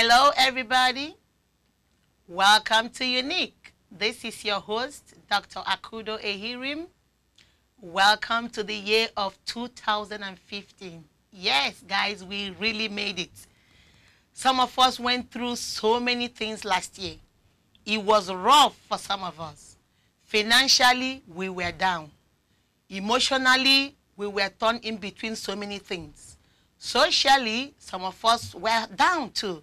Hello, everybody. Welcome to Unique. This is your host, Dr. Akudo Ehirim. Welcome to the year of 2015. Yes, guys, we really made it. Some of us went through so many things last year. It was rough for some of us. Financially, we were down. Emotionally, we were torn in between so many things. Socially, some of us were down too.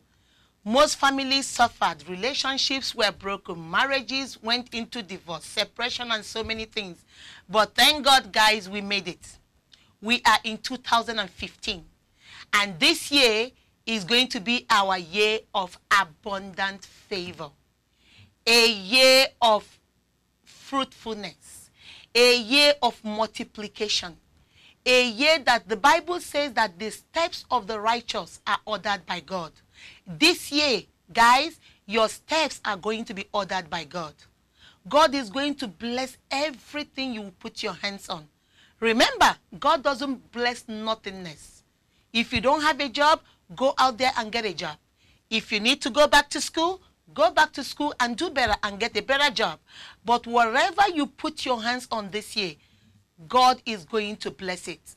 Most families suffered. Relationships were broken. Marriages went into divorce, separation, and so many things. But thank God, guys, we made it. We are in 2015. And this year is going to be our year of abundant favor. A year of fruitfulness. A year of multiplication. A year that the Bible says that the steps of the righteous are ordered by God. This year, guys, your steps are going to be ordered by God. God is going to bless everything you put your hands on. Remember, God doesn't bless nothingness. If you don't have a job, go out there and get a job. If you need to go back to school and do better and get a better job. But wherever you put your hands on this year, God is going to bless it.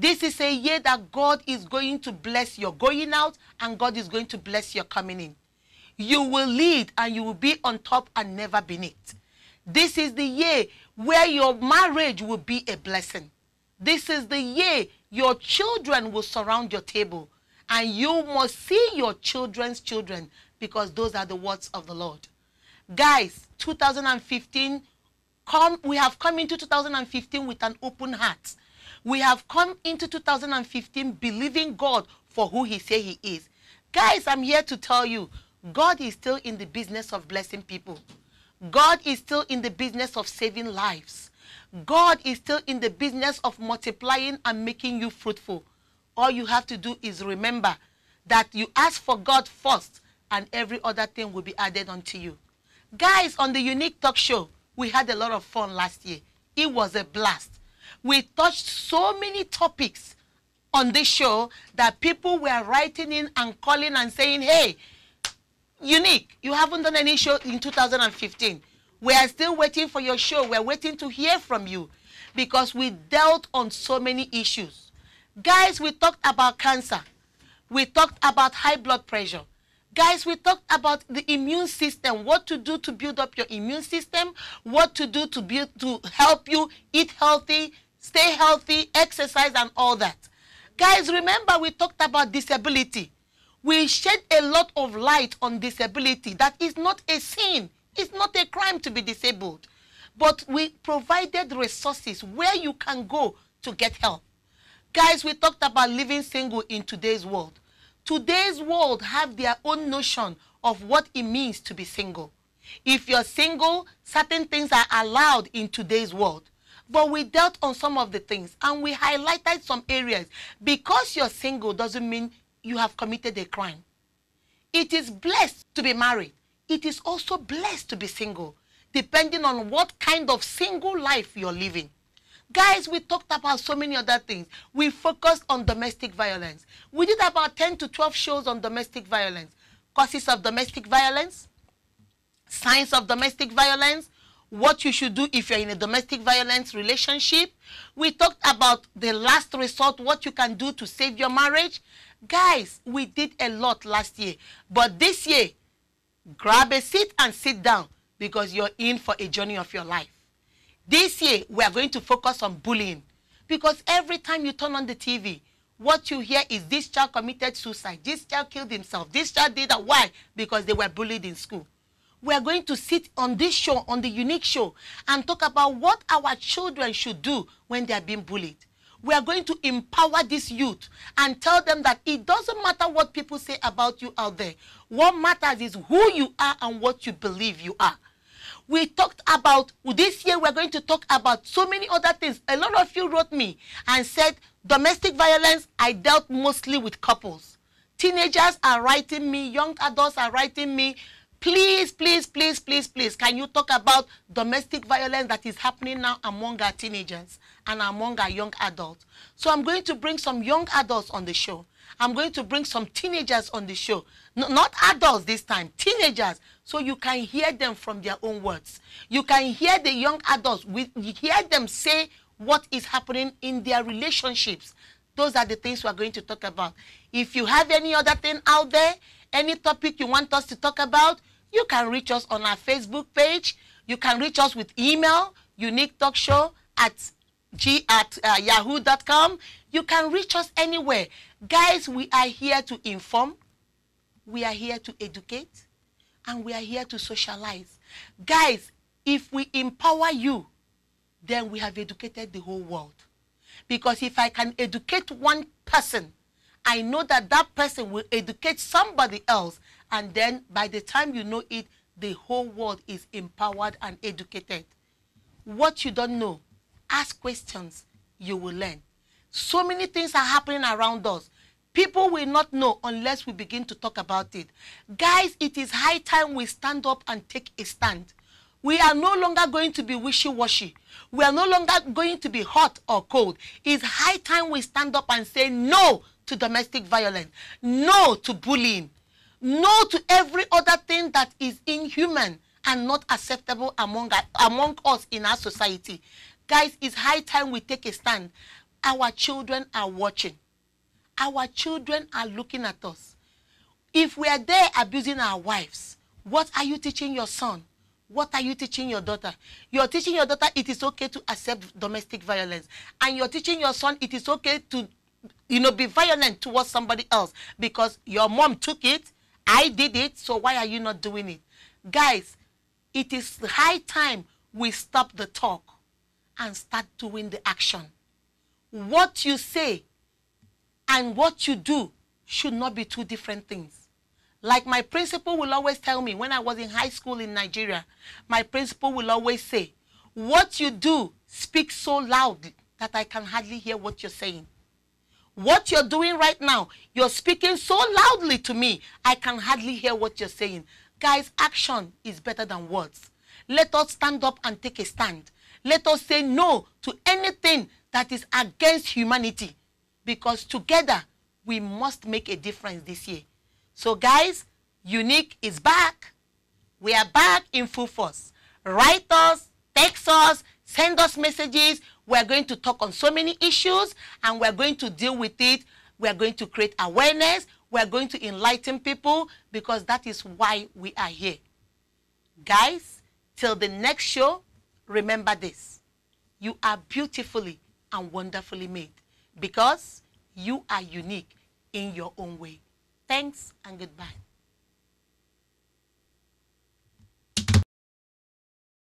This is a year that God is going to bless your going out and God is going to bless your coming in. You will lead and you will be on top and never beneath. This is the year where your marriage will be a blessing. This is the year your children will surround your table and you must see your children's children because those are the words of the Lord. Guys, 2015, we have come into 2015 with an open heart. We have come into 2015 believing God for who he says he is. Guys, I'm here to tell you, God is still in the business of blessing people. God is still in the business of saving lives. God is still in the business of multiplying and making you fruitful. All you have to do is remember that you ask for God first and every other thing will be added unto you. Guys, on the Unique Talk Show, we had a lot of fun last year. It was a blast. We touched so many topics on this show that people were writing in and calling and saying, hey, Unique, you haven't done any show in 2015. We are still waiting for your show. We're waiting to hear from you because we dealt on so many issues. Guys, we talked about cancer. We talked about high blood pressure. Guys, we talked about the immune system, what to do to build up your immune system, what to do to help you eat healthy, stay healthy, exercise, and all that. Guys, remember we talked about disability. We shed a lot of light on disability. That is not a sin. It's not a crime to be disabled. But we provided resources where you can go to get help. Guys, we talked about living single in today's world. Today's world have their own notion of what it means to be single. If you're single, certain things are allowed in today's world. But we dealt on some of the things and we highlighted some areas. Because you're single doesn't mean you have committed a crime. It is blessed to be married. It is also blessed to be single, depending on what kind of single life you're living. Guys, we talked about so many other things. We focused on domestic violence. We did about 10 to 12 shows on domestic violence. Causes of domestic violence, signs of domestic violence, what you should do if you're in a domestic violence relationship. We talked about the last resort, what you can do to save your marriage. Guys, we did a lot last year. But this year, grab a seat and sit down because you're in for a journey of your life. This year, we are going to focus on bullying because every time you turn on the TV, what you hear is this child committed suicide, this child killed himself, this child did that. Why? Because they were bullied in school. We are going to sit on this show, on the Unique Show, and talk about what our children should do when they are being bullied. We are going to empower this youth and tell them that it doesn't matter what people say about you out there. What matters is who you are and what you believe you are. We talked about, this year we're going to talk about so many other things. A lot of you wrote me and said, domestic violence, I dealt mostly with couples. Teenagers are writing me, young adults are writing me, please, please, please, please, please, can you talk about domestic violence that is happening now among our teenagers and among our young adults? So I'm going to bring some young adults on the show. I'm going to bring some teenagers on the show. Not adults this time, teenagers. So you can hear them from their own words. You can hear the young adults. You hear them say what is happening in their relationships. Those are the things we are going to talk about. If you have any other thing out there, any topic you want us to talk about, you can reach us on our Facebook page. You can reach us with email, uniquetalkshow@yahoo.com. You can reach us anywhere. Guys, we are here to inform. We are here to educate. And we are here to socialize. Guys, if we empower you, then we have educated the whole world. Because if I can educate one person, I know that that person will educate somebody else. And then by the time you know it, the whole world is empowered and educated. What you don't know, ask questions, you will learn. So many things are happening around us. People will not know unless we begin to talk about it. Guys, it is high time we stand up and take a stand. We are no longer going to be wishy-washy. We are no longer going to be hot or cold. It's high time we stand up and say no to domestic violence, no to bullying, no to every other thing that is inhuman and not acceptable among us in our society. Guys, it's high time we take a stand. Our children are watching. Our children are looking at us. If we are there abusing our wives, what are you teaching your son? What are you teaching your daughter? You're teaching your daughter it is okay to accept domestic violence. And you're teaching your son it is okay to, be violent towards somebody else because your mom took it, I did it, so why are you not doing it? Guys, it is high time we stop the talk and start doing the action. What you say and what you do should not be two different things. Like my principal will always tell me when I was in high school in Nigeria, my principal will always say, what you do speaks so loud that I can hardly hear what you're saying. What you're doing right now, you're speaking so loudly to me, I can hardly hear what you're saying. Guys, action is better than words. Let us stand up and take a stand. Let us say no to anything that is against humanity. Because together, we must make a difference this year. So guys, Unique is back. We are back in full force. Write us, text us, send us messages. We're going to talk on so many issues and we're going to deal with it. We're going to create awareness. We're going to enlighten people because that is why we are here. Guys, till the next show, remember this. You are beautifully and wonderfully made because you are unique in your own way. Thanks and goodbye.